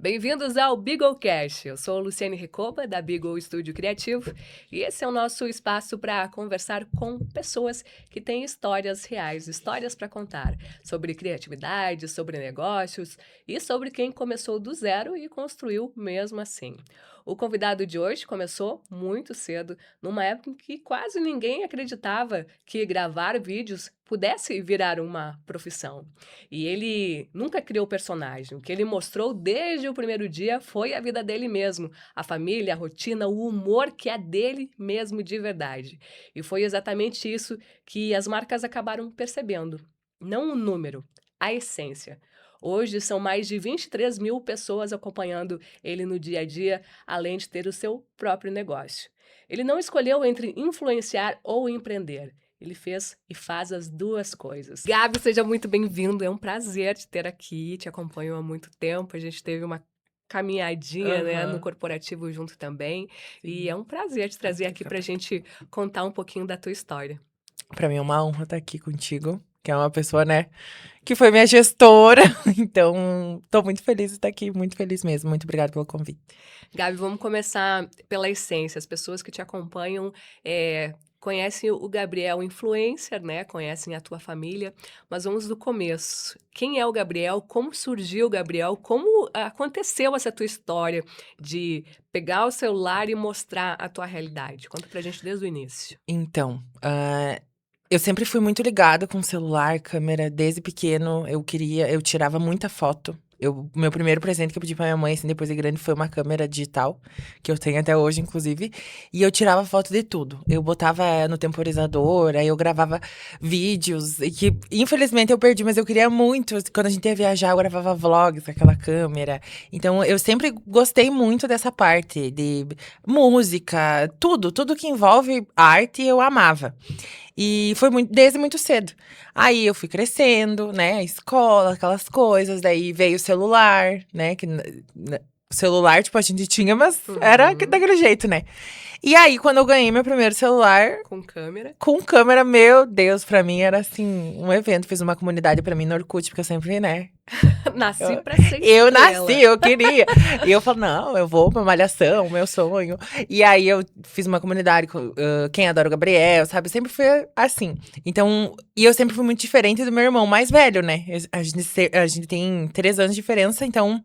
Bem-vindos ao BeagleCast. Eu sou a Luciane Recoba, da Beagle Estúdio Criativo, e esse é o nosso espaço para conversar com pessoas que têm histórias reais, histórias para contar, sobre criatividade, sobre negócios e sobre quem começou do zero e construiu mesmo assim. O convidado de hoje começou muito cedo, numa época em que quase ninguém acreditava que gravar vídeos pudesse virar uma profissão. E ele nunca criou personagem. O que ele mostrou desde o primeiro dia foi a vida dele mesmo, a família, a rotina, o humor que é dele mesmo de verdade. E foi exatamente isso que as marcas acabaram percebendo. Não o número, a essência. Hoje são mais de 23 mil pessoas acompanhando ele no dia a dia, além de ter o seu próprio negócio. Ele não escolheu entre influenciar ou empreender. Ele fez e faz as duas coisas. Gabi, seja muito bem-vindo. É um prazer te ter aqui. Te acompanho há muito tempo. A gente teve uma caminhadinha, né, no Aham, corporativo junto também. E é sim. um prazer te Ai, trazer que aqui legal. pra gente contar um pouquinho da tua história. Pra mim é uma honra estar aqui contigo, que é uma pessoa, né, que foi minha gestora. Então, tô muito feliz de estar aqui, muito feliz mesmo. Muito obrigada pelo convite. Gabi, vamos começar pela essência. As pessoas que te acompanham conhecem o Gabriel influencer, né? Conhecem a tua família, mas vamos do começo. Quem é o Gabriel? Como surgiu o Gabriel? Como aconteceu essa tua história de pegar o celular e mostrar a tua realidade? Conta pra gente desde o início. Então, eu sempre fui muito ligada com celular, câmera, desde pequeno. Eu tirava muita foto. Meu primeiro presente que eu pedi pra minha mãe, assim, depois de grande, foi uma câmera digital, que eu tenho até hoje, inclusive. E eu tirava foto de tudo. Eu botava no temporizador, aí eu gravava vídeos, e que infelizmente eu perdi, mas eu queria muito. Quando a gente ia viajar, eu gravava vlogs com aquela câmera. Então, eu sempre gostei muito dessa parte de música, tudo que envolve arte, eu amava. E foi desde muito cedo. Aí eu fui crescendo, né? Escola, aquelas coisas. Daí veio o celular, né? O celular, tipo, a gente tinha, mas era Uhum. daquele jeito, né? E aí, quando eu ganhei meu primeiro celular, Com câmera. com câmera, meu Deus, pra mim era assim, um evento. Fiz uma comunidade pra mim no Orkut, porque eu sempre, né? Nasci Eu, pra ser eu nasci, estrela. eu queria. E eu falo, não, eu vou pra Malhação, meu sonho. E aí eu fiz uma comunidade com quem adora o Gabriel, sabe? Sempre foi assim. Então, e eu sempre fui muito diferente do meu irmão mais velho, né? A gente tem 3 anos de diferença, então.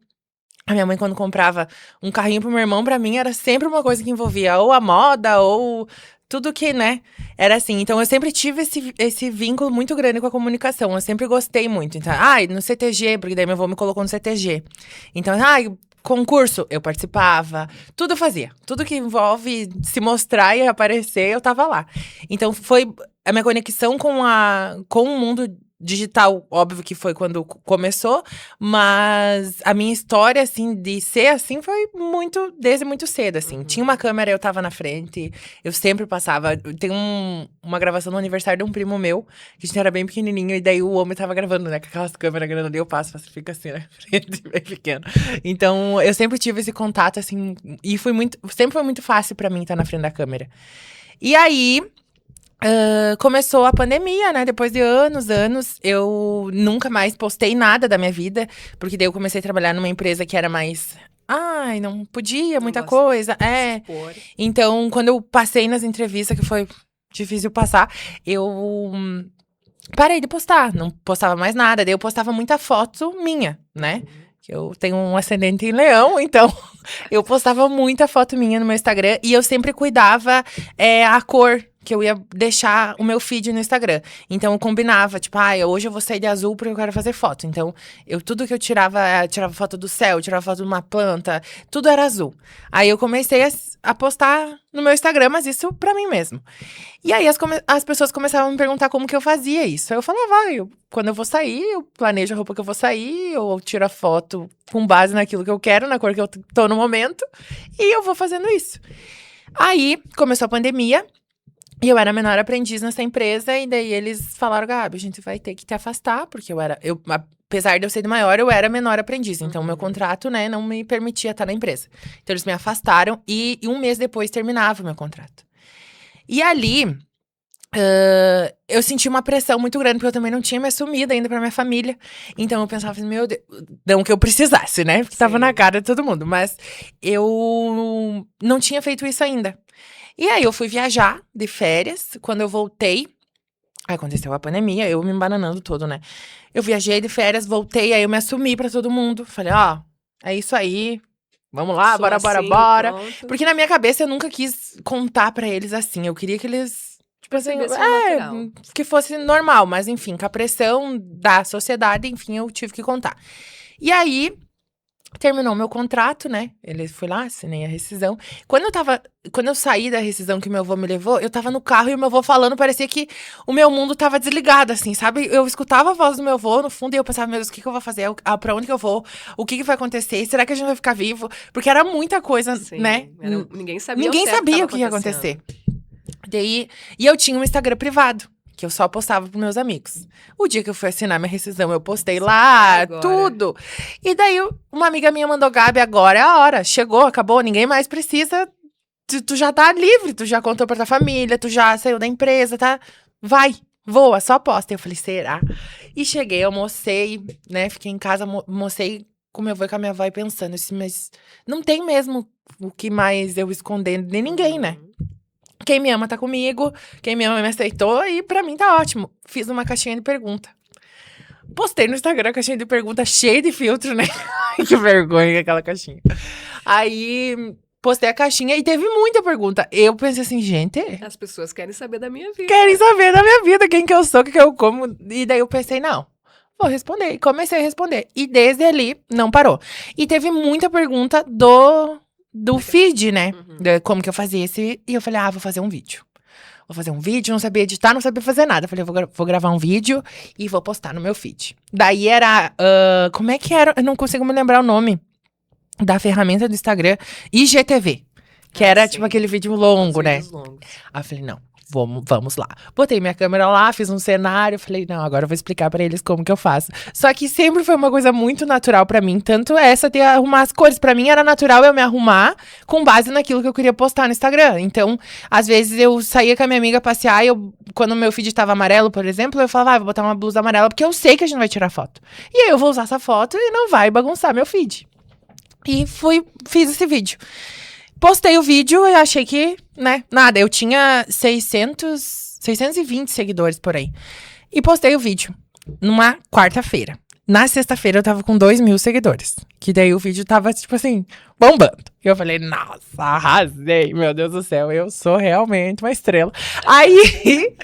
A minha mãe, quando comprava um carrinho pro meu irmão, pra mim era sempre uma coisa que envolvia ou a moda, ou tudo que, né? Era assim. Então eu sempre tive esse vínculo muito grande com a comunicação. Eu sempre gostei muito. Então, no CTG, porque daí meu avô me colocou no CTG. Então, concurso, eu participava. Tudo eu fazia. Tudo que envolve se mostrar e aparecer, eu tava lá. Então foi a minha conexão com o mundo digital, óbvio que foi quando começou. Mas a minha história, assim, de ser assim, foi desde muito cedo, assim. Tinha uma Uhum. câmera, eu tava na frente, eu sempre passava. Tem uma gravação no aniversário de um primo meu, que a gente era bem pequenininho, e daí o homem tava gravando, né, com aquelas câmeras grandes ali, eu passo, fica assim, na frente, bem pequeno. Então, eu sempre tive esse contato, assim, e sempre foi muito fácil pra mim estar na frente da câmera. E aí, começou a pandemia, né? Depois de anos, eu nunca mais postei nada da minha vida, porque daí eu comecei a trabalhar numa empresa que era mais. Ai, não podia, Não muita gosto coisa. de se É. expor. Então, quando eu passei nas entrevistas, que foi difícil passar, eu parei de postar. Não postava mais nada. Daí eu postava muita foto minha, né? Uhum. Que eu tenho um ascendente em leão, então eu postava muita foto minha no meu Instagram e eu sempre cuidava a cor que eu ia deixar o meu feed no Instagram. Então eu combinava, tipo, hoje eu vou sair de azul porque eu quero fazer foto. Então, tudo que eu tirava foto do céu, tirava foto de uma planta, tudo era azul. Aí eu comecei a postar no meu Instagram, mas isso pra mim mesmo. E aí as pessoas começavam a me perguntar como que eu fazia isso. Aí eu falava, quando eu vou sair, eu planejo a roupa que eu vou sair, ou eu tiro a foto com base naquilo que eu quero, na cor que eu tô no momento, e eu vou fazendo isso. Aí começou a pandemia, e eu era menor aprendiz nessa empresa, e daí eles falaram, Gabi, a gente vai ter que te afastar, porque apesar de eu ser de maior, eu era menor aprendiz, então meu Uhum. contrato, né, não me permitia estar na empresa. Então eles me afastaram, e um mês depois terminava o meu contrato. E ali Eu senti uma pressão muito grande, porque eu também não tinha me assumido ainda pra minha família. Então eu pensava assim, meu Deus, não que eu precisasse, né? Porque tava na Sim. cara de todo mundo. Mas eu não tinha feito isso ainda. E aí eu fui viajar de férias. Quando eu voltei, aconteceu a pandemia, eu me embananando todo, né? Eu viajei de férias, voltei, aí eu me assumi pra todo mundo. Falei, ó, é isso aí. Vamos lá, Sou bora, bora, assim, bora. pronto. Porque na minha cabeça eu nunca quis contar pra eles assim. Eu queria que eles, tipo assim, Perceber ao natural. que fosse normal. Mas enfim, com a pressão da sociedade, enfim, eu tive que contar. E aí, terminou meu contrato, né? Ele foi lá, assinei a rescisão. Quando eu saí da rescisão que meu avô me levou, eu tava no carro e o meu avô falando, parecia que o meu mundo tava desligado, assim, sabe? Eu escutava a voz do meu avô no fundo e eu pensava, meu Deus, o que que eu vou fazer? Pra onde que eu vou? O que que vai acontecer? Será que a gente vai ficar vivo? Porque era muita coisa, né? Sim. Ninguém sabia ao Ninguém certo o que sabia estava o que ia acontecendo. acontecer. Daí, e eu tinha um Instagram privado, que eu só postava pros meus amigos. O dia que eu fui assinar minha rescisão, eu postei Só foi lá, agora. tudo. E daí, uma amiga minha mandou, Gabi, agora é a hora. Chegou, acabou, ninguém mais precisa. Tu já tá livre, tu já contou pra tua família, tu já saiu da empresa, tá? Vai, voa, só posta. Eu falei, será? E cheguei, almocei, né? Fiquei em casa, almocei com meu avô e com a minha avó e pensando assim, mas não tem mesmo o que mais eu esconder de ninguém, né? Uhum. Quem me ama tá comigo, quem me ama me aceitou e pra mim tá ótimo. Fiz uma caixinha de pergunta. Postei no Instagram a caixinha de pergunta cheia de filtro, né? Que vergonha aquela caixinha. Aí postei a caixinha e teve muita pergunta. Eu pensei assim, gente, As pessoas querem saber da minha vida. querem saber da minha vida, quem que eu sou, o que que eu como. E daí eu pensei, não, vou responder. E comecei a responder. E desde ali, não parou. E teve muita pergunta do feed, né? Uhum. De como que eu fazia esse. E eu falei, vou fazer um vídeo. Vou fazer um vídeo, não sabia editar, não sabia fazer nada. Falei, vou gravar um vídeo e vou postar no meu feed. Daí era. Como é que era? Eu não consigo me lembrar o nome da ferramenta do Instagram. IGTV. Que era Sim. tipo aquele vídeo Os longo, né? vídeos longos. Aí eu falei, não, vamos lá. Botei minha câmera lá, fiz um cenário, falei, não, agora eu vou explicar pra eles como que eu faço. Só que sempre foi uma coisa muito natural pra mim, tanto essa de arrumar as cores. Pra mim era natural eu me arrumar com base naquilo que eu queria postar no Instagram. Então, às vezes eu saía com a minha amiga passear e quando o meu feed tava amarelo, por exemplo, eu falava, vou botar uma blusa amarela, porque eu sei que a gente vai tirar foto. E aí eu vou usar essa foto e não vai bagunçar meu feed. E fiz esse vídeo. Postei o vídeo e achei que, né, nada. Eu tinha 620 seguidores por aí. E postei o vídeo numa quarta-feira. Na sexta-feira eu tava com 2.000 seguidores. Que daí o vídeo tava, tipo assim, bombando. E eu falei, nossa, arrasei, meu Deus do céu, eu sou realmente uma estrela. Aí,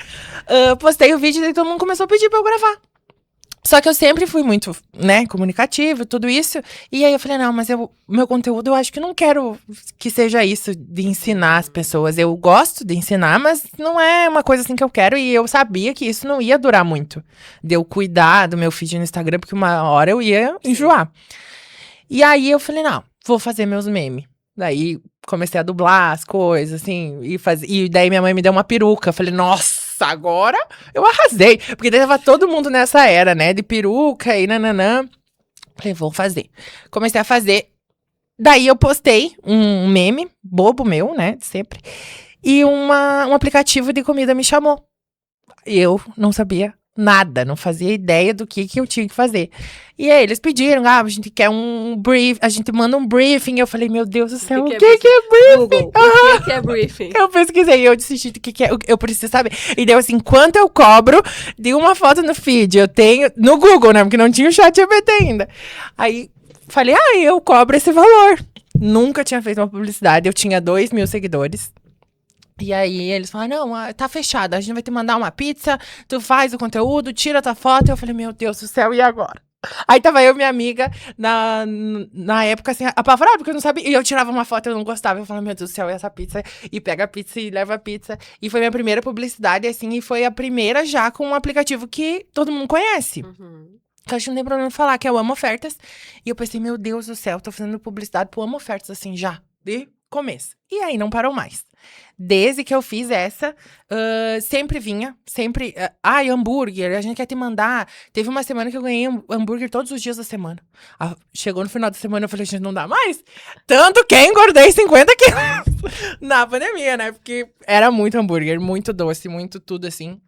postei o vídeo e todo mundo começou a pedir pra eu gravar. Só que eu sempre fui muito, né, comunicativo, tudo isso. E aí eu falei, não, mas meu conteúdo eu acho que não quero que seja isso de ensinar as pessoas. Eu gosto de ensinar, mas não é uma coisa assim que eu quero. E eu sabia que isso não ia durar muito. De eu cuidar do meu feed no Instagram, porque uma hora eu ia enjoar. E aí eu falei, não, vou fazer meus memes. Daí comecei a dublar as coisas, assim, e daí minha mãe me deu uma peruca. Falei, nossa, agora eu arrasei. Porque daí tava todo mundo nessa era, né, de peruca e nananã. Falei, vou fazer. Comecei a fazer. Daí eu postei um meme, bobo meu, né, de sempre. E um aplicativo de comida me chamou. Eu não sabia nada, não fazia ideia do que eu tinha que fazer. E aí eles pediram, a gente quer um brief, a gente manda um briefing. Eu falei, meu Deus do céu, o que é briefing? Google, o que é briefing? Eu pesquisei, eu desisti do que é, eu preciso saber. E deu assim, quanto eu cobro de uma foto no feed? Eu tenho, no Google, né, porque não tinha o chat GPT ainda. Aí, falei, eu cobro esse valor. Nunca tinha feito uma publicidade, eu tinha 2.000 seguidores. E aí eles falaram, não, tá fechado, a gente vai te mandar uma pizza, tu faz o conteúdo, tira a tua foto. Eu falei, meu Deus do céu, e agora? Aí tava eu e minha amiga, na época, assim, apavorada, porque eu não sabia. E eu tirava uma foto, eu não gostava. Eu falava, meu Deus do céu, e essa pizza? E pega a pizza e leva a pizza. E foi minha primeira publicidade, assim, e foi a primeira já com um aplicativo que todo mundo conhece. Uhum. Que eu acho que não tem problema falar, que é o Amo Ofertas. E eu pensei, meu Deus do céu, tô fazendo publicidade pro Amo Ofertas, assim, já, de começo. E aí não parou mais. Desde que eu fiz essa, sempre vinha, sempre. Ai, hambúrguer, a gente quer te mandar. Teve uma semana que eu ganhei hambúrguer todos os dias da semana. Chegou no final da semana, eu falei, gente, não dá mais. Tanto que engordei 50 quilos na pandemia, né? Porque era muito hambúrguer, muito doce, muito tudo assim.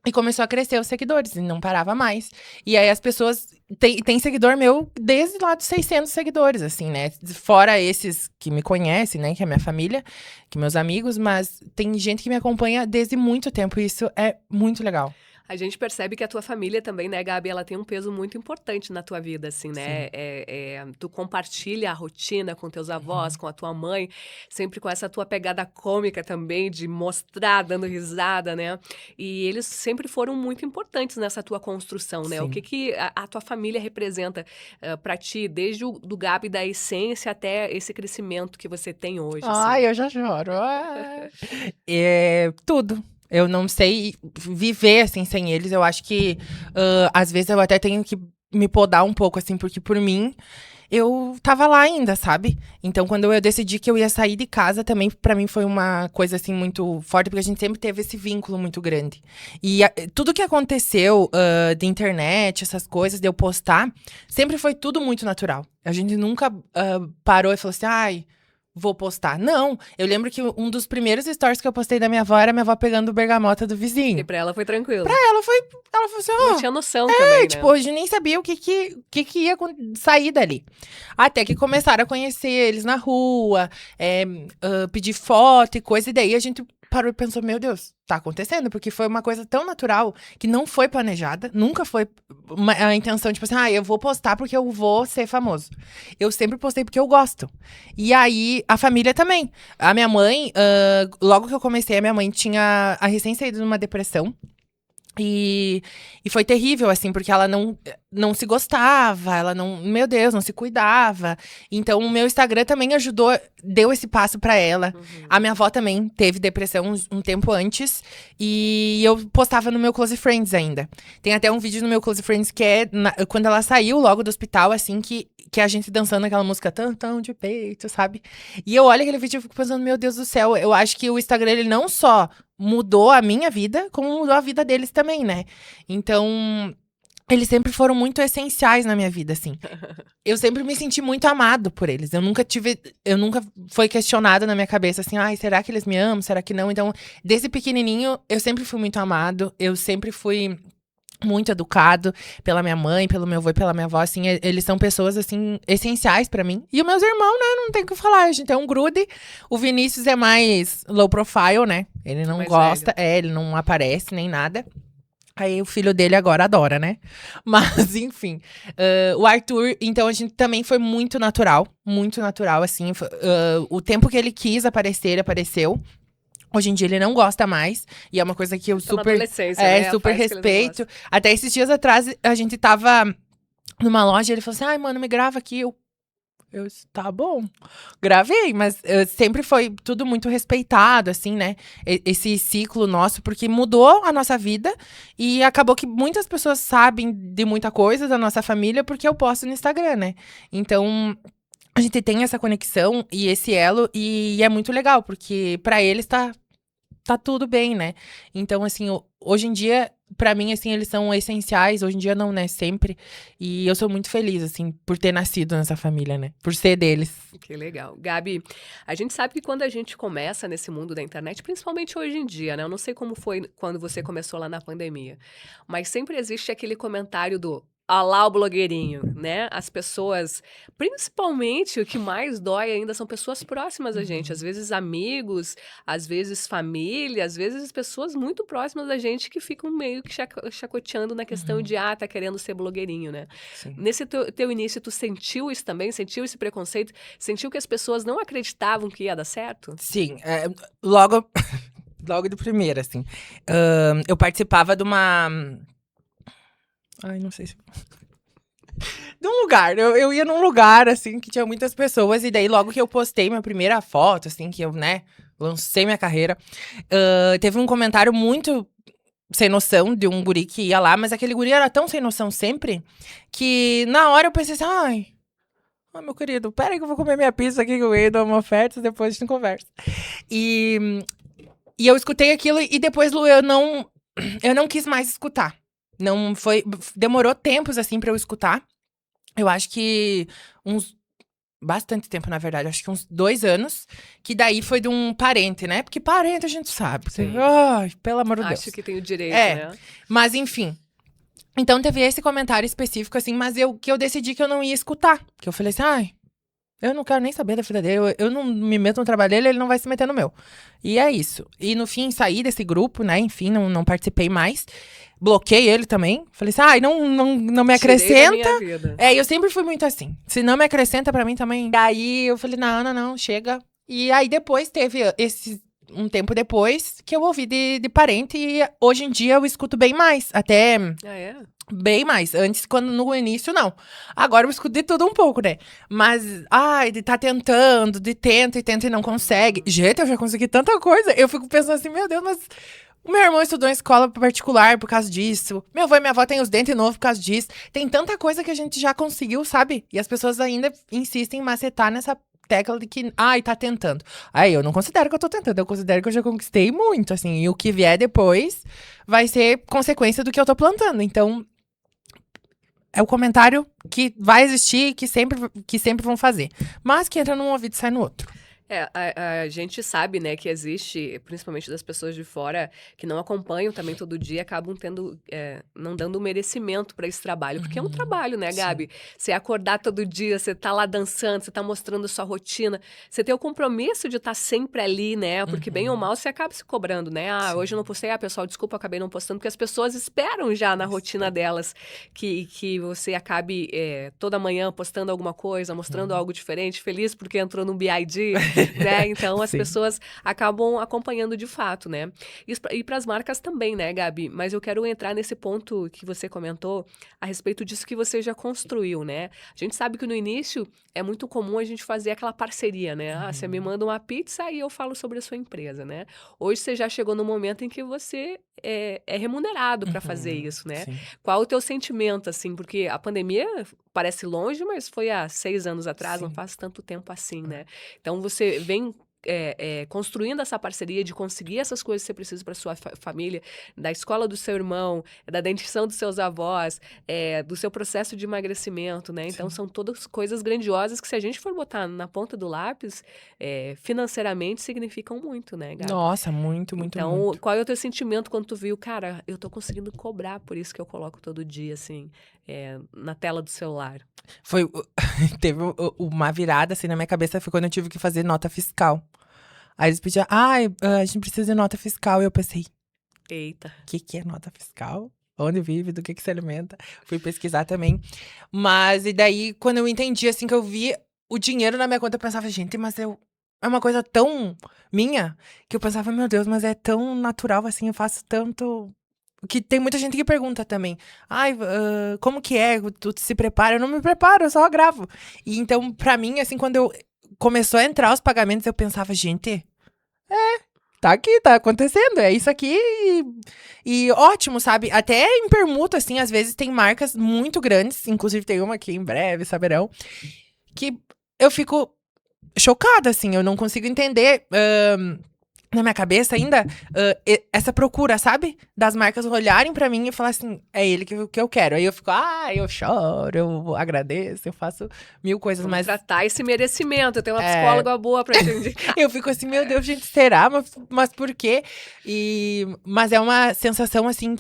E começou a crescer os seguidores, e não parava mais. E aí as pessoas. Tem seguidor meu desde lá dos 600 seguidores, assim, né? Fora esses que me conhecem, né? Que é minha família, que meus amigos. Mas tem gente que me acompanha desde muito tempo. E isso é muito legal. A gente percebe que a tua família também, né, Gabi, ela tem um peso muito importante na tua vida, assim, né? Sim. Tu compartilha a rotina com teus avós, com a tua mãe, sempre com essa tua pegada cômica também, de mostrar, dando risada, né? E eles sempre foram muito importantes nessa tua construção, né? O Sim. que a tua família representa pra ti, desde o do Gabi da essência até esse crescimento que você tem hoje, assim? Ai, eu já choro. É tudo. Eu não sei viver, assim, sem eles. Eu acho que, às vezes, eu até tenho que me podar um pouco, assim, porque por mim, eu tava lá ainda, sabe? Então, quando eu decidi que eu ia sair de casa, também, pra mim, foi uma coisa, assim, muito forte, porque a gente sempre teve esse vínculo muito grande. E tudo que aconteceu de internet, essas coisas, de eu postar, sempre foi tudo muito natural. A gente nunca parou e falou assim, ai, vou postar. Não, eu lembro que um dos primeiros stories que eu postei da minha avó era minha avó pegando bergamota do E vizinho. pra ela foi tranquilo. Ela falou assim, Não tinha noção também, né? tipo, hoje nem sabia o que ia sair dali. Até que começaram a conhecer eles na rua, pedir foto e coisa, e daí a gente parou e pensou, meu Deus, tá acontecendo, porque foi uma coisa tão natural que não foi planejada, nunca foi a intenção, tipo assim, eu vou postar porque eu vou ser famoso. Eu sempre postei porque eu gosto. E aí, a família também. A minha mãe, logo que eu comecei, a minha mãe tinha recém saído de uma depressão. E foi terrível, assim, porque ela não se gostava, ela não, meu Deus, não se cuidava. Então, o meu Instagram também ajudou, deu esse passo pra ela. A minha avó também teve depressão um tempo antes, e eu postava no meu Close Friends ainda. Tem até um vídeo no meu Close Friends que é quando ela saiu logo do hospital, assim, que a gente dançando aquela música tão de peito, sabe? E eu olho aquele vídeo e fico pensando, meu Deus do céu, eu acho que o Instagram, ele não só mudou a minha vida, como mudou a vida deles também, né? Então, eles sempre foram muito essenciais na minha vida, assim. Eu sempre me senti muito amado por eles. Eu nunca foi questionado na minha cabeça, assim, ai, será que eles me amam? Será que não? Então, desde pequenininho, eu sempre fui muito amado. Eu sempre fui muito educado pela minha mãe, pelo meu avô e pela minha avó, assim, eles são pessoas, assim, essenciais pra mim. E os meus irmãos, né, não tem o que falar, a gente é um grude. O Vinícius é mais low profile, né, ele não Mais gosta, velho. ele não aparece nem nada. Aí o filho dele agora adora, né? Mas, enfim. O Arthur, então, a gente também foi muito natural, assim. O tempo que ele quis aparecer, ele apareceu. Hoje em dia ele não gosta mais. E é uma coisa que eu Tá na super, adolescência, né? A super fase que eles não respeito. gostam. Até esses dias atrás, a gente tava numa loja e ele falou assim, ai, mano, me grava aqui. Eu disse, tá bom. Gravei, mas sempre foi tudo muito respeitado, assim, né? Esse ciclo nosso, porque mudou a nossa vida. E acabou que muitas pessoas sabem de muita coisa da nossa família porque eu posto no Instagram, né? Então, a gente tem essa conexão e esse elo, e é muito legal, porque pra eles tá tudo bem, né? Então, assim, hoje em dia, pra mim, assim, eles são essenciais. Hoje em dia não, né? Sempre. E eu sou muito feliz, assim, por ter nascido nessa família, né? Por ser deles. Que legal. Gabi, a gente sabe que quando a gente começa nesse mundo da internet, principalmente hoje em dia, né? Eu não sei como foi quando você começou lá na pandemia, mas sempre existe aquele comentário do "ah lá o blogueirinho", né? As pessoas, principalmente o que mais dói ainda são pessoas próximas a gente, às vezes amigos, às vezes família, às vezes pessoas muito próximas da gente que ficam meio que chacoteando na questão de, tá querendo ser blogueirinho, né? Sim. Nesse teu início, tu sentiu isso também? Sentiu esse preconceito? Sentiu que as pessoas não acreditavam que ia dar certo? Sim, logo, logo do primeiro, assim. Eu participava de uma. Ai, não sei se. De um lugar. Eu ia num lugar, assim, que tinha muitas pessoas. E daí, logo que eu postei minha primeira foto, assim, que eu, né, lancei minha carreira, teve um comentário muito sem noção de um guri que ia lá. Mas aquele guri era tão sem noção sempre, que na hora eu pensei assim, Ah, meu querido, pera aí que eu vou comer minha pizza aqui que eu ganhei de uma oferta, depois a gente conversa. E, e eu escutei aquilo e depois, Lu, eu não quis mais escutar. Não foi, demorou tempos, assim, pra eu escutar. Eu acho que bastante tempo, na verdade. Acho que uns 2 anos. Que daí foi de um parente, né? Porque parente a gente sabe. Sim. Ai, pelo amor de Acho Deus. que tem o direito, É, né? mas enfim. Então teve esse comentário específico, assim, mas que eu decidi que eu não ia escutar. Que eu falei assim, ai, eu não quero nem saber da vida dele. Eu não me meto no trabalho dele, ele não vai se meter no meu. E é isso. E no fim, saí desse grupo, né? Enfim, não participei mais. Bloqueei ele também. Falei assim, ai, não me Tirei da acrescenta. minha vida. É, eu sempre fui muito assim. Se não me acrescenta pra mim também. Daí eu falei, não, chega. E aí depois teve um tempo depois que eu ouvi de parente e hoje em dia eu escuto bem mais. Até Ah, é? bem mais. Antes, quando no início, não. Agora eu escuto de tudo um pouco, né? Mas, ai, de tá tentando, de tenta e não consegue. Gente, eu já consegui tanta coisa. Eu fico pensando assim, meu Deus, mas o meu irmão estudou em escola particular por causa disso. Meu avô e minha avó têm os dentes novos por causa disso. Tem tanta coisa que a gente já conseguiu, sabe? E as pessoas ainda insistem em macetar nessa tecla de que, ai, tá tentando. Aí eu não considero que eu tô tentando, eu considero que eu já conquistei muito, assim. E o que vier depois vai ser consequência do que eu tô plantando. Então, é o comentário que vai existir e que sempre vão fazer. Mas que entra num ouvido e sai no outro. É, a gente sabe, né, que existe, principalmente das pessoas de fora, que não acompanham também todo dia, acabam tendo, não dando o merecimento para esse trabalho. Porque é um trabalho, né, sim. Gabi? Você acordar todo dia, você tá lá dançando, você tá mostrando a sua rotina, você tem o compromisso de estar sempre ali, né? Porque bem ou mal você acaba se cobrando, né? Ah, hoje eu não postei, pessoal, desculpa, eu acabei não postando, porque as pessoas esperam já na rotina delas que você acabe toda manhã postando alguma coisa, mostrando algo diferente, feliz porque entrou no BID, né? Então as Sim. pessoas acabam acompanhando de fato, né? E para as marcas também, né, Gabi? Mas eu quero entrar nesse ponto que você comentou a respeito disso que você já construiu, né? A gente sabe que no início é muito comum a gente fazer aquela parceria, né? Ah, você me manda uma pizza e eu falo sobre a sua empresa, né? Hoje você já chegou no momento em que você é remunerado para fazer isso, né? Sim. Qual o teu sentimento, assim? Porque a pandemia parece longe, mas foi há 6 anos atrás, não Sim. faz tanto tempo assim, né? Então você vem construindo essa parceria de conseguir essas coisas que você precisa para sua família, da escola do seu irmão, da dentição dos seus avós, do seu processo de emagrecimento, né? Então Sim. são todas coisas grandiosas que se a gente for botar na ponta do lápis, financeiramente significam muito, né, Gabi? Nossa, muito, muito, Então, muito. qual é o teu sentimento quando tu viu, cara, eu tô conseguindo cobrar por isso que eu coloco todo dia, assim, na tela do celular? Foi, teve uma virada assim na minha cabeça, foi quando eu tive que fazer nota fiscal. Aí eles pediam, ai, a gente precisa de nota fiscal. E eu pensei, Eita. o que é nota fiscal? Onde vive? Do que se alimenta? Fui pesquisar também. Mas, e daí, quando eu entendi, assim, que eu vi o dinheiro na minha conta, eu pensava, gente, mas é uma coisa tão minha, que eu pensava, meu Deus, mas é tão natural, assim, eu faço tanto. Que tem muita gente que pergunta também, ai, como que é? Tu se prepara? Eu não me preparo, eu só gravo. E então, pra mim, assim, quando começou a entrar os pagamentos, eu pensava, gente, tá aqui, tá acontecendo, é isso aqui e ótimo, sabe? Até em permuta, assim, às vezes tem marcas muito grandes, inclusive tem uma aqui em breve, saberão, que eu fico chocada, assim, eu não consigo entender na minha cabeça ainda essa procura, sabe? Das marcas olharem pra mim e falar assim, é ele que eu quero. Aí eu fico, eu choro, eu agradeço, eu faço mil coisas, Vamos mas tratar esse merecimento. Eu tenho uma é, psicóloga boa pra te indicar. eu fico assim, meu Deus, gente, será? Mas por quê? Mas é uma sensação, assim,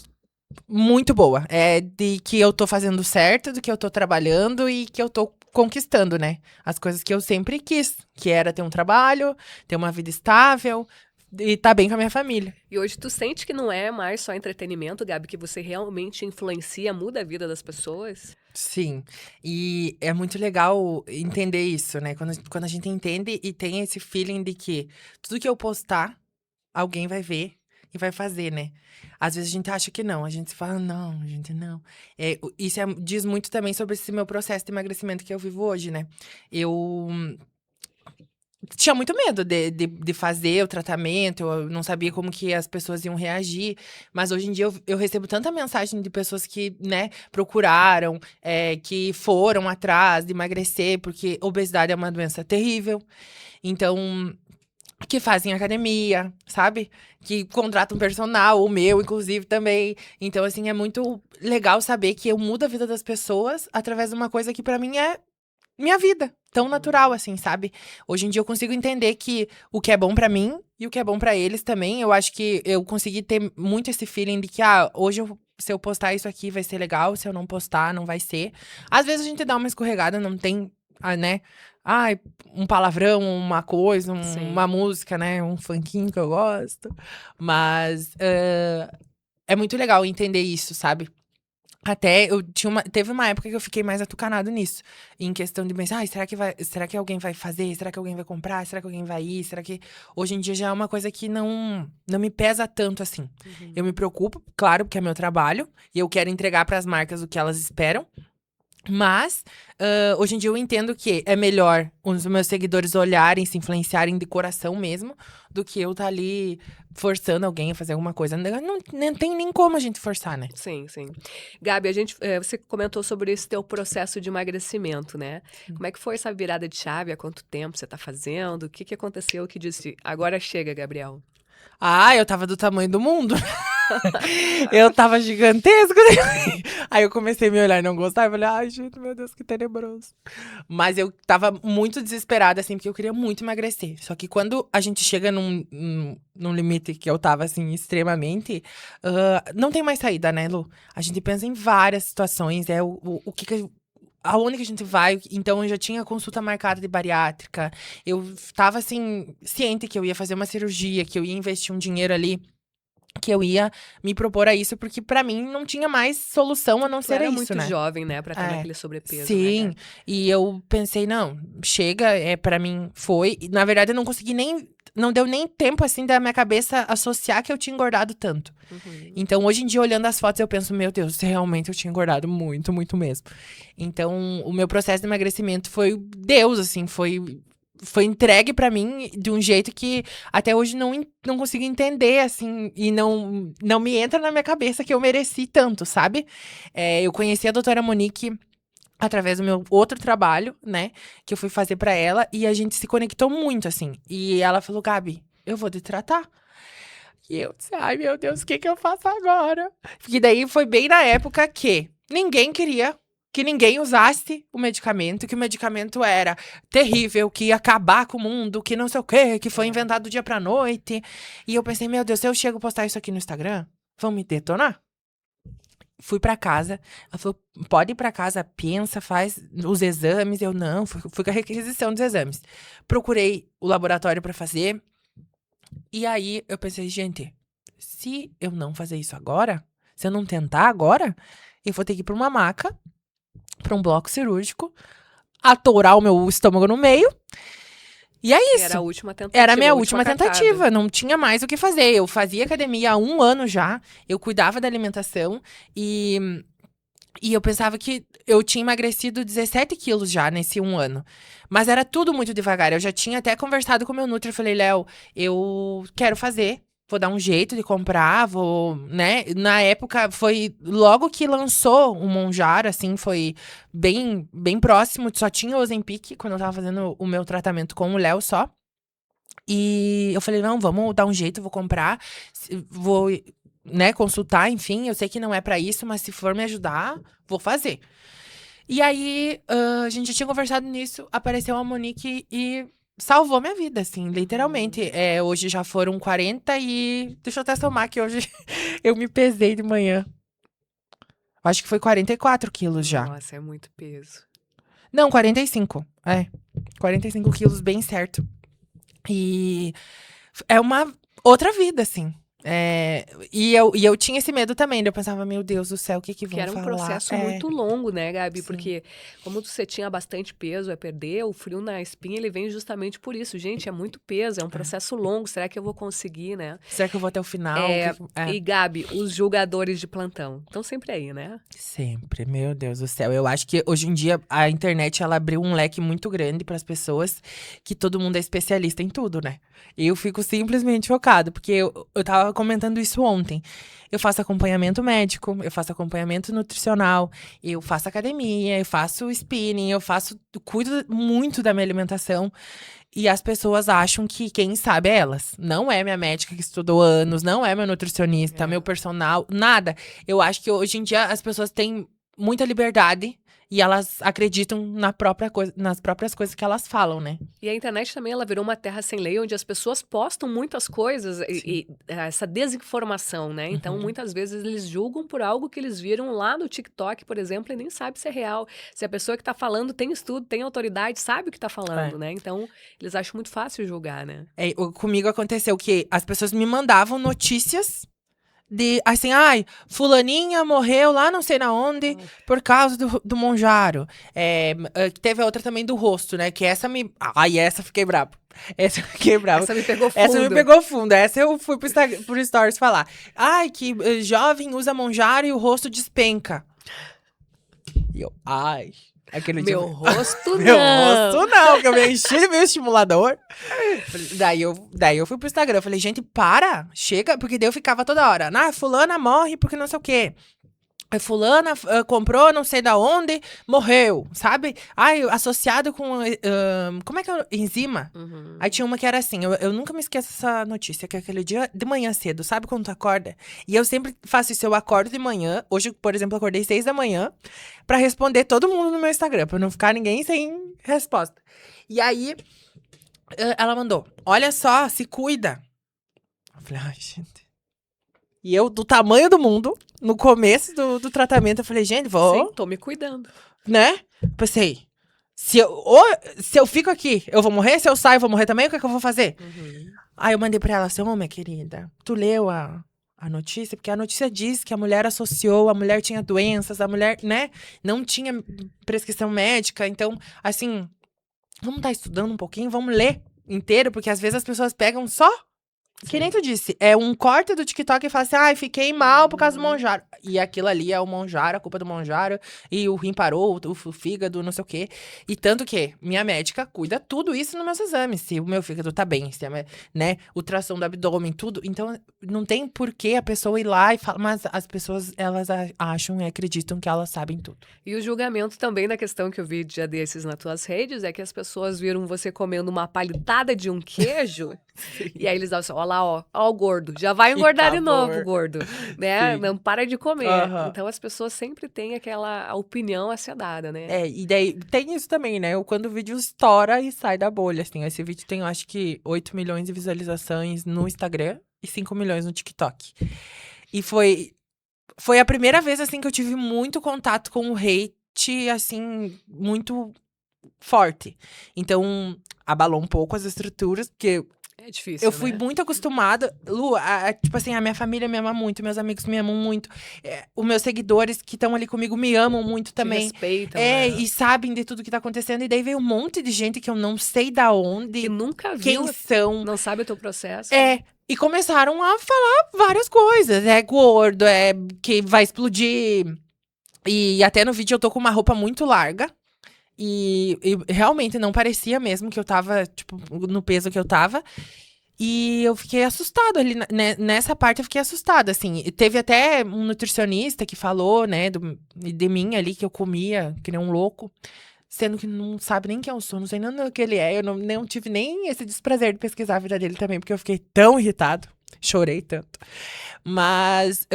muito boa. É de que eu tô fazendo certo, do que eu tô trabalhando e que eu tô conquistando, né? As coisas que eu sempre quis, que era ter um trabalho, ter uma vida estável e tá bem com a minha família. E hoje tu sente que não é mais só entretenimento, Gabi, que você realmente influencia, muda a vida das pessoas? Sim, e é muito legal entender isso, né? Quando a gente entende e tem esse feeling de que tudo que eu postar, alguém vai ver e vai fazer, né? Às vezes a gente acha que não, a gente fala, não, gente, não. Isso diz muito também sobre esse meu processo de emagrecimento que eu vivo hoje, né? Eu tinha muito medo de fazer o tratamento, eu não sabia como que as pessoas iam reagir. Mas hoje em dia eu recebo tanta mensagem de pessoas que, né, procuraram, que foram atrás de emagrecer, porque obesidade é uma doença terrível. Então, que fazem academia, sabe? Que contratam personal, o meu, inclusive, também. Então, assim, é muito legal saber que eu mudo a vida das pessoas através de uma coisa que pra mim é minha vida. Tão natural, assim, sabe? Hoje em dia eu consigo entender que o que é bom pra mim e o que é bom pra eles também. Eu acho que eu consegui ter muito esse feeling de que, hoje se eu postar isso aqui vai ser legal, se eu não postar, não vai ser. Às vezes a gente dá uma escorregada, não tem, né? Ai, um palavrão, uma coisa, Sim. uma música, né? Um funkinho que eu gosto. Mas é muito legal entender isso, sabe? Até teve uma época que eu fiquei mais atucanado nisso. Em questão de pensar, será que alguém vai fazer? Será que alguém vai comprar? Será que alguém vai ir? Será que. Hoje em dia já é uma coisa que não me pesa tanto assim. Eu me preocupo, claro, porque é meu trabalho. E eu quero entregar para as marcas o que elas esperam. Mas, hoje em dia eu entendo que é melhor os meus seguidores olharem, se influenciarem de coração mesmo, do que eu estar ali forçando alguém a fazer alguma coisa. Não tem nem como a gente forçar, né? Sim, sim. Gabi, você comentou sobre esse teu processo de emagrecimento, né? Como é que foi essa virada de chave? Há quanto tempo você tá fazendo? O que que aconteceu que disse, agora chega, Gabriel? Eu tava do tamanho do mundo. Eu tava gigantesco. Aí eu comecei a me olhar e não gostar. Eu falei, ai, gente, meu Deus, que tenebroso. Mas eu tava muito desesperada, assim, porque eu queria muito emagrecer. Só que quando a gente chega num limite que eu tava, assim, extremamente, não tem mais saída, né, Lu? A gente pensa em várias situações, o que aonde que a gente vai? Então, eu já tinha consulta marcada de bariátrica. Eu tava, assim, ciente que eu ia fazer uma cirurgia, que eu ia investir um dinheiro ali, que eu ia me propor a isso, porque pra mim não tinha mais solução a não Tu ser era isso, muito né? jovem, né, pra estar É, naquele sobrepeso, né, sim. Gabi? E eu pensei, não, chega, para mim foi. E, na verdade, eu não consegui nem. Não deu nem tempo, assim, da minha cabeça associar que eu tinha engordado tanto. Uhum. Então, hoje em dia, olhando as fotos, eu penso, meu Deus, realmente eu tinha engordado muito, muito mesmo. Então, o meu processo de emagrecimento foi Deus, assim, foi entregue pra mim de um jeito que até hoje não consigo entender, assim, e não me entra na minha cabeça que eu mereci tanto, sabe? Eu conheci a doutora Monique através do meu outro trabalho, né, que eu fui fazer pra ela, e a gente se conectou muito, assim. E ela falou, Gabi, eu vou te tratar. E eu disse, ai meu Deus, o que que eu faço agora? Porque daí foi bem na época que ninguém queria que ninguém usasse o medicamento, que o medicamento era terrível, que ia acabar com o mundo, que não sei o quê, que foi É. inventado do dia pra noite. E eu pensei, meu Deus, se eu chego a postar isso aqui no Instagram, vão me detonar? Fui pra casa, ela falou, pode ir pra casa, pensa, faz os exames. Eu não, fui com a requisição dos exames. Procurei o laboratório pra fazer, e aí eu pensei, gente, se eu não fazer isso agora, se eu não tentar agora, eu vou ter que ir pra uma maca, pra um bloco cirúrgico, atorar o meu estômago no meio. E é E era a isso. última Era a tentativa, a minha última última cartada. tentativa, não tinha mais o que fazer. Eu fazia academia há 1 ano já, eu cuidava da alimentação e eu pensava que eu tinha emagrecido 17 quilos já nesse 1 ano. Mas era tudo muito devagar. Eu já tinha até conversado com o meu nutri. Eu falei, Léo, eu quero fazer. Vou dar um jeito de comprar, vou, né? Na época, foi logo que lançou o Monjaro, assim, foi bem, bem próximo. Só tinha o Ozempic quando eu tava fazendo o meu tratamento com o Léo só. E eu falei, não, vamos dar um jeito, vou comprar, vou, né, consultar, enfim. Eu sei que não é pra isso, mas se for me ajudar, vou fazer. E aí, a gente já tinha conversado nisso, apareceu a Monique e salvou minha vida, assim, Uhum. literalmente. Hoje já foram 40 e. Deixa eu até somar que hoje eu me pesei de manhã. Acho que foi 44 quilos já. Nossa, é muito peso. Não, 45. 45 quilos, bem certo. E é uma outra vida, assim. E eu tinha esse medo também. Eu pensava, meu Deus do céu, o que Que vão era um falar? processo muito longo, né, Gabi? Sim. Porque como você tinha bastante peso a perder, o frio na espinha, ele vem justamente por isso. Gente, é muito peso, é um processo longo. Será que eu vou conseguir, né? Será que eu vou até o final? E, Gabi, os julgadores de plantão estão sempre aí, né? Sempre, meu Deus do céu. Eu acho que hoje em dia a internet ela abriu um leque muito grande para as pessoas, que todo mundo é especialista em tudo, né? E eu fico simplesmente chocado, porque eu tava comentando isso ontem. Eu faço acompanhamento médico, eu faço acompanhamento nutricional, eu faço academia, eu faço spinning, cuido muito da minha alimentação. E as pessoas acham que quem sabe é elas. Não é minha médica que estudou anos, não é meu nutricionista, É. meu personal, nada. Eu acho que hoje em dia as pessoas têm muita liberdade e elas acreditam nas próprias coisas que elas falam, né? E a internet também, ela virou uma terra sem lei, onde as pessoas postam muitas coisas essa desinformação, né? Então, Uhum. muitas vezes eles julgam por algo que eles viram lá no TikTok, por exemplo, e nem sabe se é real. Se a pessoa que tá falando tem estudo, tem autoridade, sabe o que tá É. falando, né? Então, eles acham muito fácil julgar, né? Comigo aconteceu que as pessoas me mandavam notícias de, assim, ai, fulaninha morreu lá não sei na onde Ai. por causa do Monjaro. Teve a outra também do rosto, né? Que essa me... Ai, essa eu fiquei brava. Essa eu fiquei brava. Essa me pegou Essa me fundo. pegou fundo. Essa eu fui pro Stories falar. Ai, que jovem usa Monjaro e o rosto despenca. E eu, ai... Aquele dia, Meu rosto meu não. rosto não, que eu me enchi de meu estimulador. Daí eu fui pro Instagram, eu falei, gente, para, chega, porque daí eu ficava toda hora, fulana morre porque não sei o quê. Fulana comprou não sei da onde, morreu, sabe? Ai, associado com, como é que é? Enzima. Uhum. Aí tinha uma que era assim, eu nunca me esqueço dessa notícia, que é aquele dia de manhã cedo, sabe quando tu acorda? E eu sempre faço isso, eu acordo de manhã, hoje, por exemplo, eu acordei 6 da manhã, pra responder todo mundo no meu Instagram, pra não ficar ninguém sem resposta. E aí, ela mandou, olha só, se cuida. Eu falei, ai, gente... E eu, do tamanho do mundo, no começo do tratamento, eu falei, gente, Sim, tô me cuidando. né? Pensei, se eu fico aqui, eu vou morrer? Se eu saio, eu vou morrer também? O que é que eu vou fazer? Uhum. Aí eu mandei pra ela assim, minha querida, tu leu a notícia? Porque a notícia diz que a mulher associou, a mulher tinha doenças, a mulher, né, não tinha prescrição médica. Então, assim, vamos estar estudando um pouquinho, vamos ler inteiro, porque às vezes as pessoas pegam só... Que nem tu disse, é um corte do TikTok e fala assim, ai, fiquei mal por causa do Uhum. Monjaro. E aquilo ali é o Monjaro, a culpa do Monjaro, e o rim parou, o fígado, não sei o quê. E tanto que minha médica cuida tudo isso nos meus exames, se o meu fígado tá bem, se né, ultrassom do abdômen, tudo. Então, não tem por que a pessoa ir lá e falar, mas as pessoas, elas acham e acreditam que elas sabem tudo. E o julgamento também da questão que eu vi dia desses nas tuas redes é que as pessoas viram você comendo uma palitada de um queijo e aí eles davam assim, ó lá, ó o gordo, já vai Que engordar de novo, pavor. gordo, né? Sim. Não para de comer. Aham. Então as pessoas sempre têm aquela opinião a ser dada, né? E daí tem isso também, né? Quando o vídeo estoura e sai da bolha, assim. Esse vídeo tem, eu acho que, 8 milhões de visualizações no Instagram e 5 milhões no TikTok. E foi a primeira vez, assim, que eu tive muito contato com o hate, assim, muito forte. Então, abalou um pouco as estruturas, porque É difícil, eu fui né? muito acostumada, Lu, tipo assim, a minha família me ama muito, meus amigos me amam muito, os meus seguidores que estão ali comigo me amam muito Te também. respeitam, né? E sabem de tudo que tá acontecendo. E daí veio um monte de gente que eu não sei da Que onde, nunca quem viu, são. não sabe o teu processo. E começaram a falar várias coisas. É gordo, é que vai explodir. E até no vídeo eu tô com uma roupa muito larga. E realmente não parecia mesmo que eu tava, tipo, no peso que eu tava. E eu fiquei assustada ali, nessa parte eu fiquei assustada, assim. E teve até um nutricionista que falou, né, de mim ali, que eu comia, que nem um louco. Sendo que não sabe nem quem eu sou, não sei nem o que ele é. Eu não tive nem esse desprazer de pesquisar a vida dele também, porque eu fiquei tão irritado. Chorei tanto. Mas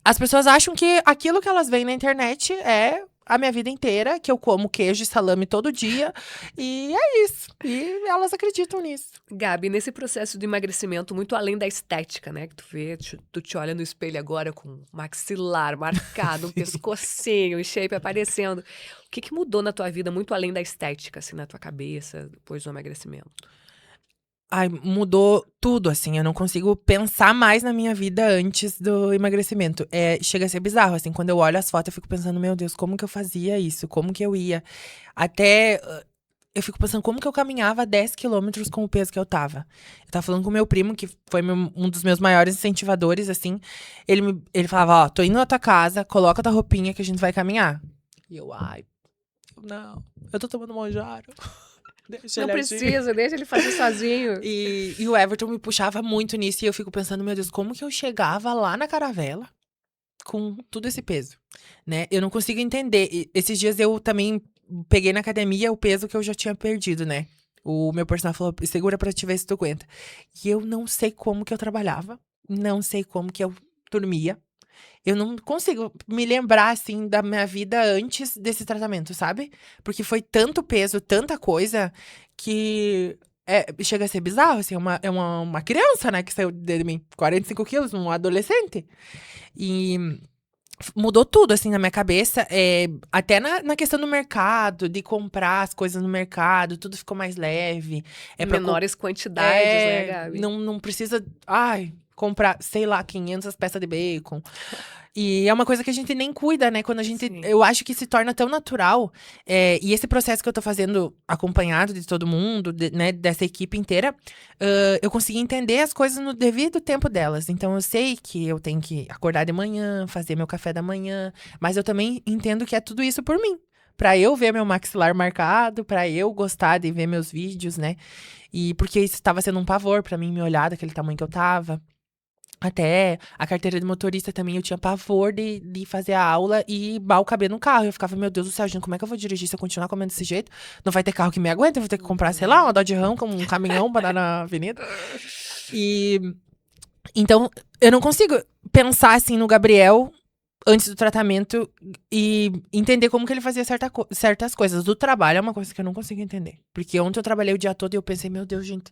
as pessoas acham que aquilo que elas veem na internet é a minha vida inteira, que eu como queijo e salame todo dia. E é isso. E elas acreditam nisso. Gabi, nesse processo de emagrecimento, muito além da estética, né? Que tu vê, tu te olha no espelho agora com maxilar marcado, um pescocinho, um shape aparecendo. O que mudou na tua vida, muito além da estética, assim, na tua cabeça, depois do emagrecimento? Ai, mudou tudo, assim, eu não consigo pensar mais na minha vida antes do emagrecimento. Chega a ser bizarro, assim, quando eu olho as fotos eu fico pensando, meu Deus, como que eu fazia isso? Como que eu ia? Até, eu fico pensando como que eu caminhava 10 quilômetros com o peso que eu tava. Eu tava falando com o meu primo, que foi um dos meus maiores incentivadores, assim. Ele falava, ó, tô indo na tua casa, coloca tua roupinha que a gente vai caminhar. E eu, ai, não, eu tô tomando Monjaro. Deixa Não ele agir. precisa, deixa ele fazer sozinho. E o Everton me puxava muito nisso e eu fico pensando, meu Deus, como que eu chegava lá na Caravela com tudo esse peso, né? Eu não consigo entender. Esses dias eu também peguei na academia o peso que eu já tinha perdido, né? O meu personal falou, segura pra te ver se tu aguenta. E eu não sei como que eu trabalhava, não sei como que eu dormia. Eu não consigo me lembrar, assim, da minha vida antes desse tratamento, sabe? Porque foi tanto peso, tanta coisa, que chega a ser bizarro, assim. É uma criança, né, que saiu de mim. 45 quilos, um adolescente. E mudou tudo, assim, na minha cabeça. Até na questão do mercado, de comprar as coisas no mercado, tudo ficou mais leve. Em Pra menores quantidades, né, Gabi? não precisa, comprar, sei lá, 500 peças de bacon. E é uma coisa que a gente nem cuida, né? Quando a gente. Sim. Eu acho que se torna tão natural. E esse processo que eu tô fazendo, acompanhado de todo mundo, né? Dessa equipe inteira, eu consegui entender as coisas no devido tempo delas. Então eu sei que eu tenho que acordar de manhã, fazer meu café da manhã. Mas eu também entendo que é tudo isso por mim. Pra eu ver meu maxilar marcado, pra eu gostar de ver meus vídeos, né? E porque isso tava sendo um pavor pra mim, me olhar daquele tamanho que eu tava. Até a carteira de motorista também, eu tinha pavor de fazer a aula e mal caber no carro. Eu ficava, meu Deus do céu, gente, como é que eu vou dirigir se eu continuar comendo desse jeito? Não vai ter carro que me aguente, eu vou ter que comprar, sei lá, uma Dodge Ram com um caminhão pra dar na avenida. E então, eu não consigo pensar assim no Gabriel antes do tratamento e entender como que ele fazia certas coisas. Do trabalho é uma coisa que eu não consigo entender. Porque ontem eu trabalhei o dia todo e eu pensei, meu Deus, gente,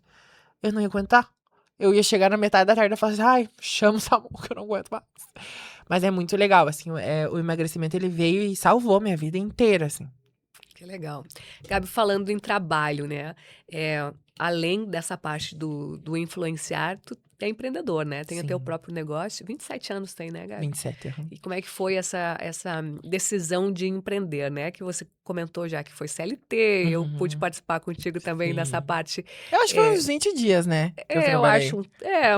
eu não ia aguentar. Eu ia chegar na metade da tarde e falar assim, ai, chama o SAMU que eu não aguento mais. Mas é muito legal, assim, o emagrecimento ele veio e salvou minha vida inteira, assim. Que legal. Gabi, falando em trabalho, né? Além dessa parte do influenciar, tu é empreendedor, né? Tem o teu Sim. próprio negócio. 27 anos tem, né, Gabi? 27, aham. E como é que foi essa decisão de empreender, né? Que você comentou já que foi CLT, eu pude Uhum. participar contigo também dessa Sim. parte. Eu acho que foi uns 20 dias, né, que eu Eu trabalhei. acho,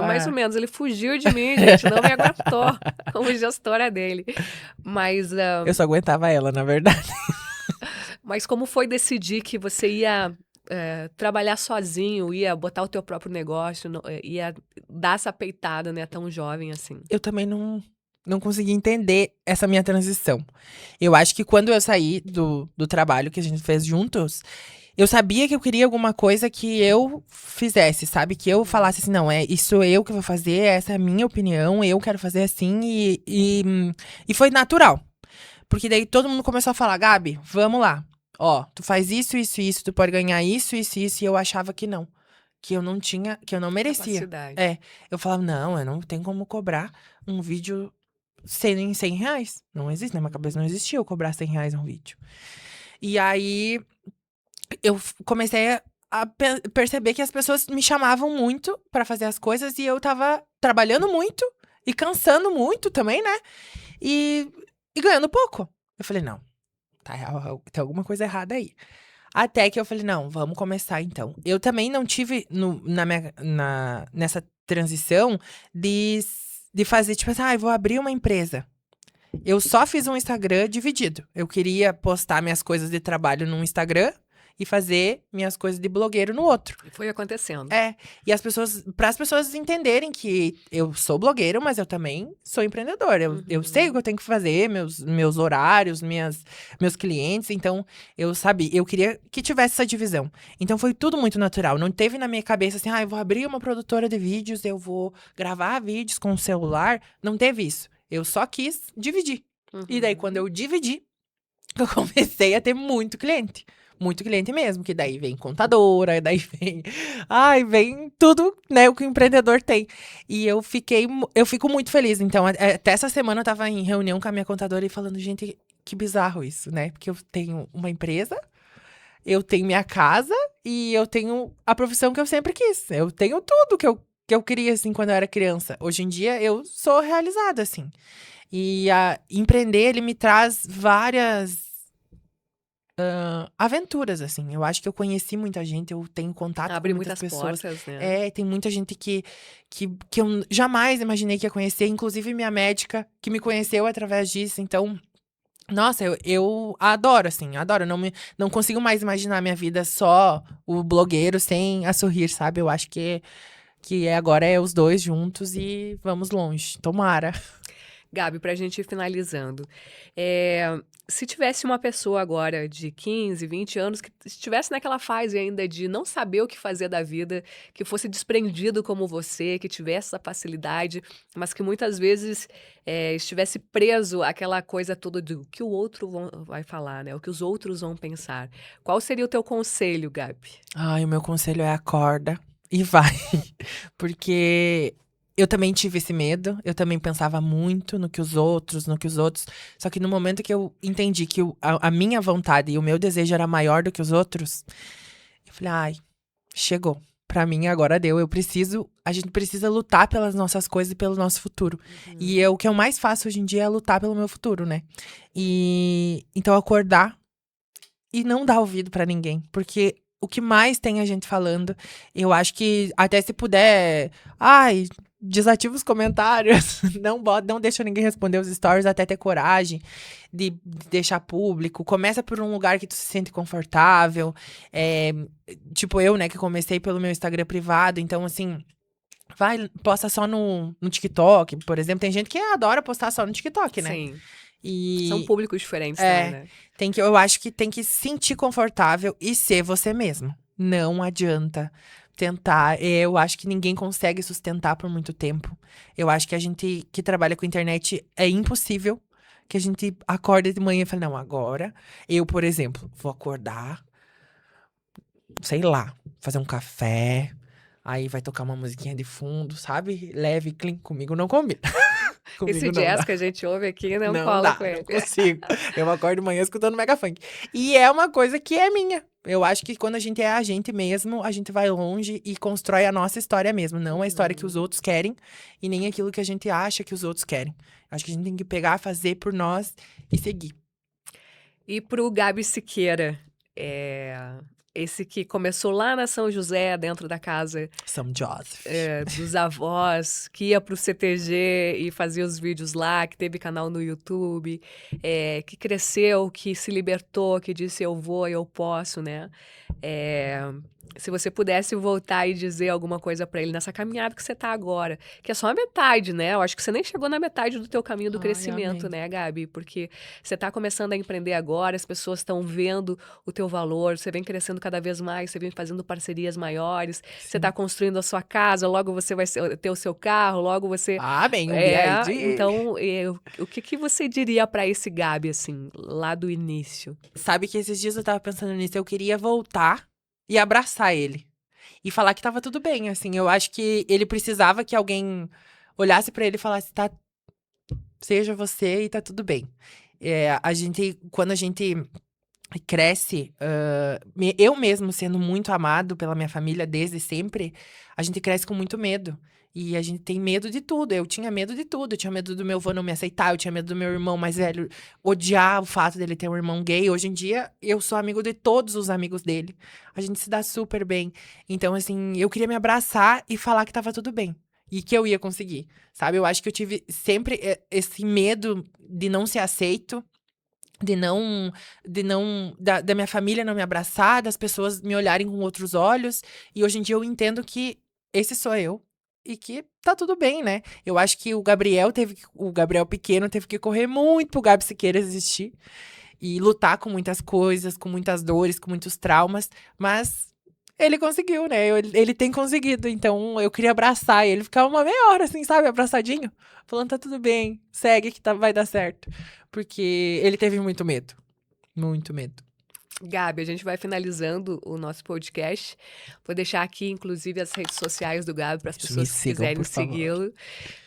mais ou É. menos. Ele fugiu de mim, gente, não me aguentou como gestora dele. Mas, Eu só aguentava ela, na verdade. mas como foi decidir que você ia trabalhar sozinho, ia botar o teu próprio negócio, ia dar essa peitada, né, tão jovem assim? Eu também não consegui entender essa minha transição. Eu acho que quando eu saí do trabalho que a gente fez juntos, eu sabia que eu queria alguma coisa que eu fizesse, sabe? Que eu falasse assim, não, isso eu que vou fazer, essa é a minha opinião, eu quero fazer assim, e foi natural. Porque daí todo mundo começou a falar, Gabi, vamos lá. Ó, tu faz isso, isso, isso, tu pode ganhar isso, isso, isso, e eu achava que não. Que eu não tinha, que eu não merecia. Capacidade. Eu falava, não, eu não tenho como cobrar um vídeo R$ 100. Não existe, na minha cabeça não existia eu cobrar R$ 100 um vídeo. E aí, eu comecei a perceber que as pessoas me chamavam muito pra fazer as coisas e eu tava trabalhando muito e cansando muito também, né? E, e ganhando pouco. Eu falei, não, tem alguma coisa errada aí. Até que eu falei, não, vamos começar então. Eu também não tive nessa transição de fazer, tipo assim, vou abrir uma empresa. Eu só fiz um Instagram dividido. Eu queria postar minhas coisas de trabalho num Instagram e fazer minhas coisas de blogueiro no outro. E foi acontecendo. E para as pessoas entenderem que eu sou blogueiro, mas eu também sou empreendedor. Eu sei o que eu tenho que fazer, meus horários, meus clientes. Então, eu queria que tivesse essa divisão. Então, foi tudo muito natural. Não teve na minha cabeça assim, eu vou abrir uma produtora de vídeos, eu vou gravar vídeos com o celular. Não teve isso. Eu só quis dividir. E daí, quando eu dividi, eu comecei a ter muito cliente. Muito cliente mesmo, que daí vem contadora, daí vem. Vem tudo, né, o que o empreendedor tem. E eu fico muito feliz. Então, até essa semana eu tava em reunião com a minha contadora e falando, gente, que bizarro isso, né? Porque eu tenho uma empresa eu tenho minha casa e eu tenho a profissão que eu sempre quis. Eu tenho tudo que eu queria, assim, quando eu era criança. Hoje em dia, eu sou realizada, assim. E empreender, ele me traz várias aventuras, assim. Eu acho que eu conheci muita gente, eu tenho contato com Abre muitas muitas pessoas. portas, né? Tem muita gente que eu jamais imaginei que ia conhecer, inclusive minha médica, que me conheceu através disso. Então, nossa, eu adoro, assim, adoro. Não consigo mais imaginar minha vida só o blogueiro sem a sorrir, sabe? Eu acho que agora é os dois juntos e vamos longe. Tomara. Gabi, para a gente ir finalizando, se tivesse uma pessoa agora de 15, 20 anos que estivesse naquela fase ainda de não saber o que fazer da vida, que fosse desprendido como você, que tivesse essa facilidade, mas que muitas vezes estivesse preso àquela coisa toda do que o outro vai falar, né? O que os outros vão pensar. Qual seria o teu conselho, Gabi? Ai, o meu conselho é acorda e vai. Porque eu também tive esse medo, eu também pensava muito no que os outros, no que os outros. Só que no momento que eu entendi que a minha vontade e o meu desejo era maior do que os outros, eu falei, ai, chegou. Pra mim agora deu. A gente precisa lutar pelas nossas coisas e pelo nosso futuro. E o que eu mais faço hoje em dia é lutar pelo meu futuro, né? E então acordar e não dar ouvido pra ninguém, porque o que mais tem a gente falando, eu acho que até se puder, ai, desativa os comentários, não deixa ninguém responder os stories até ter coragem de deixar público. Começa por um lugar que tu se sente confortável. É, tipo eu, né, que comecei pelo meu Instagram privado, então assim, posta só no TikTok, por exemplo. Tem gente que adora postar só no TikTok, né? Sim, são E públicos diferentes também, é, né? eu acho que tem que se sentir confortável e ser você mesmo. Não adianta tentar. Eu acho que ninguém consegue sustentar por muito tempo. Eu acho que a gente que trabalha com internet é impossível que a gente acorde de manhã e fale, não, agora eu, por exemplo, vou acordar, sei lá, fazer um café, aí vai tocar uma musiquinha de fundo, sabe? Leve, clean, comigo não combina. Esse Comigo não jazz dá. que a gente ouve aqui não Não cola com dá, não ele. consigo. Eu acordo de manhã escutando mega funk. E é uma coisa que é minha. Eu acho que quando a gente é a gente mesmo, a gente vai longe e constrói a nossa história mesmo. Não a história que os outros querem e nem aquilo que a gente acha que os outros querem. Acho que a gente tem que pegar, fazer por nós e seguir. E pro Gabi Siqueira, esse que começou lá na São José, dentro da casa São Joseph. dos avós, que ia pro CTG e fazia os vídeos lá, que teve canal no YouTube, que cresceu, que se libertou, que disse eu vou, eu posso, né? Se você pudesse voltar e dizer alguma coisa pra ele nessa caminhada que você tá agora, que é só a metade, né? Eu acho que você nem chegou na metade do teu caminho do Ai, crescimento, amém. né, Gabi? Porque você tá começando a empreender agora, as pessoas estão vendo o teu valor, você vem crescendo cada vez mais, você vem fazendo parcerias maiores, você tá Sim. construindo a sua casa, logo você vai ter o seu carro, logo você Amém. Um dia aí de. então, o que que você diria pra esse Gabi assim, lá do início? Sabe que esses dias eu tava pensando nisso. Eu queria voltar e abraçar ele. E falar que tava tudo bem, assim. Eu acho que ele precisava que alguém olhasse pra ele e falasse, tá, seja você e tá tudo bem. Quando a gente cresce, eu mesmo sendo muito amado pela minha família desde sempre, a gente cresce com muito medo. E a gente tem medo de tudo. Eu tinha medo de tudo. Eu tinha medo do meu avô não me aceitar. Eu tinha medo do meu irmão mais velho odiar o fato dele ter um irmão gay. Hoje em dia, eu sou amigo de todos os amigos dele. A gente se dá super bem. Então, assim, eu queria me abraçar e falar que tava tudo bem. E que eu ia conseguir. Sabe? Eu acho que eu tive sempre esse medo de não ser aceito. Da minha família não me abraçar, das pessoas me olharem com outros olhos. E hoje em dia eu entendo que esse sou eu e que tá tudo bem, né? Eu acho que o Gabriel pequeno teve que correr muito pro Gabi Siqueira existir e lutar com muitas coisas, com muitas dores, com muitos traumas, mas ele conseguiu, né? Ele tem conseguido. Então eu queria abraçar ele, ficar uma meia hora assim, sabe? Abraçadinho, falando tá tudo bem, segue que vai dar certo. Porque ele teve muito medo. Muito medo. Gabi, a gente vai finalizando o nosso podcast. Vou deixar aqui, inclusive, as redes sociais do Gabi para as Me pessoas que sigam, quiserem por favor. segui-lo.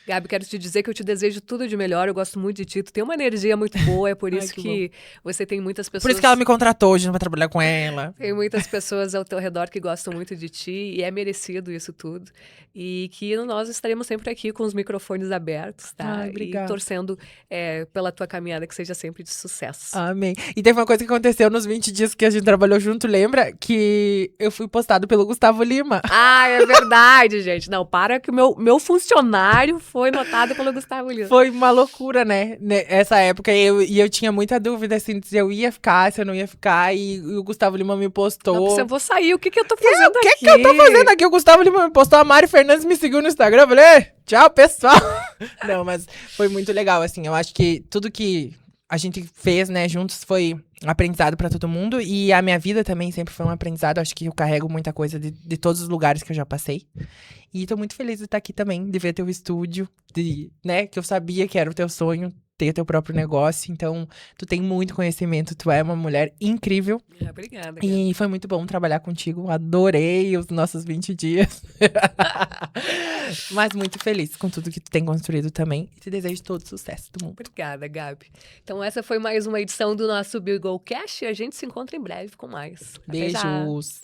Gabi, quero te dizer que eu te desejo tudo de melhor. Eu gosto muito de ti. Tu tem uma energia muito boa. É por Ai, isso que que você tem muitas pessoas. Por isso que ela me contratou hoje pra trabalhar com ela. Tem muitas pessoas ao teu redor que gostam muito de ti e é merecido isso tudo. E que nós estaremos sempre aqui com os microfones abertos, tá? Ai, E obrigada. torcendo pela tua caminhada que seja sempre de sucesso. Amém. E teve uma coisa que aconteceu nos 20 dias que a gente trabalhou junto, lembra? Que eu fui postado pelo Gustavo Lima. Ah, é verdade, gente. Não, para que o meu funcionário foi notado pelo Gustavo Lima. Foi uma loucura, né? Essa época. E eu tinha muita dúvida, assim, se eu ia ficar, se eu não ia ficar. E o Gustavo Lima me postou. Não, eu vou sair. O que eu tô fazendo aqui? O que eu tô fazendo aqui? O Gustavo Lima me postou, a Mari Fernandes me seguiu no Instagram. Eu falei, tchau, pessoal. Não, mas foi muito legal, assim. Eu acho que tudo que a gente fez, né, juntos foi um aprendizado pra todo mundo. E a minha vida também sempre foi um aprendizado. Acho que eu carrego muita coisa de todos os lugares que eu já passei. E tô muito feliz de estar aqui também, de ver teu estúdio, né, que eu sabia que era o teu sonho, ter teu próprio negócio. Então, tu tem muito conhecimento, tu é uma mulher incrível. Obrigada. E foi muito bom trabalhar contigo, adorei os nossos 20 dias. Mas muito feliz com tudo que tu tem construído também. E te desejo todo o sucesso do mundo. Obrigada, Gabi. Então, essa foi mais uma edição do nosso Bigocast e a gente se encontra em breve com mais. Até já. Beijos!